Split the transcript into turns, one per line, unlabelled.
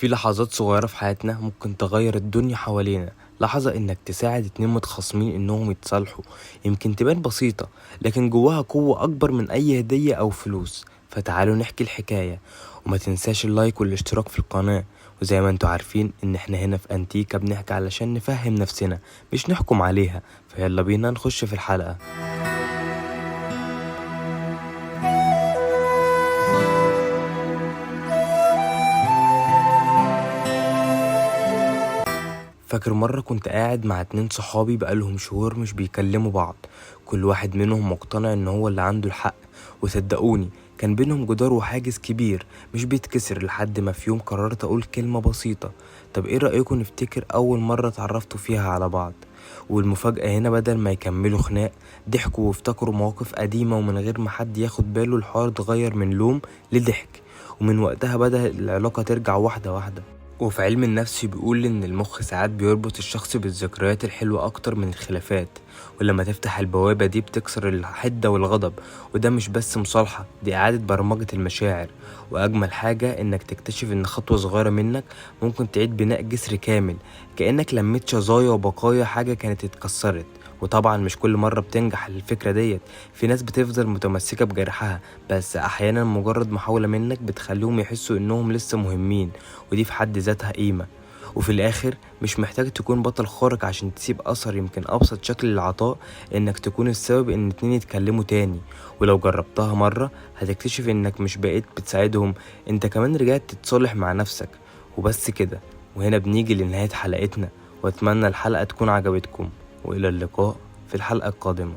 في لحظات صغيرة في حياتنا ممكن تغير الدنيا حوالينا. لحظة انك تساعد اتنين متخاصمين انهم يتصالحوا، يمكن تبان بسيطة لكن جواها قوة اكبر من اي هدية او فلوس. فتعالوا نحكي الحكاية، وما تنساش اللايك والاشتراك في القناة. وزي ما انتوا عارفين ان احنا هنا في انتيكا بنحكي علشان نفهم نفسنا مش نحكم عليها. فيلا بينا نخش في الحلقة. فاكر مرة كنت قاعد مع اتنين صحابي بقالهم شهور مش بيكلموا بعض، كل واحد منهم مقتنع ان هو اللي عنده الحق. وصدقوني كان بينهم جدار وحاجز كبير مش بيتكسر، لحد ما في يوم قررت اقول كلمة بسيطة: طب ايه رأيكم نفتكر اول مرة اتعرفتوا فيها على بعض؟ والمفاجأة هنا بدل ما يكملوا خناق، ضحكوا وافتكروا مواقف قديمة، ومن غير ما حد ياخد باله الحوار اتغير من لوم لضحك. ومن وقتها بدأ العلاقة ترجع واحدة واحدة. وفي علم النفس بيقول ان المخ ساعات بيربط الشخص بالذكريات الحلوة اكتر من الخلافات، ولما تفتح البوابة دي بتكسر الحدة والغضب. وده مش بس مصالحة، دي اعادة برمجة المشاعر. واجمل حاجة انك تكتشف ان خطوة صغيرة منك ممكن تعيد بناء جسر كامل، كأنك لميت شظايا وبقايا حاجة كانت اتكسرت. وطبعا مش كل مرة بتنجح الفكرة ديت، في ناس بتفضل متمسكة بجرحها، بس احيانا مجرد محاولة منك بتخليهم يحسوا انهم لسه مهمين، ودي في حد ذاتها قيمة. وفي الاخر مش محتاج تكون بطل خارق عشان تسيب اثر، يمكن ابسط شكل للعطاء انك تكون السبب ان اتنين يتكلموا تاني. ولو جربتها مرة هتكتشف انك مش بقيت بتساعدهم، انت كمان رجعت تتصالح مع نفسك. وبس كده، وهنا بنيجي لنهاية حلقتنا، واتمنى الحلقة تكون عجبتكم، والى اللقاء في الحلقة القادمة.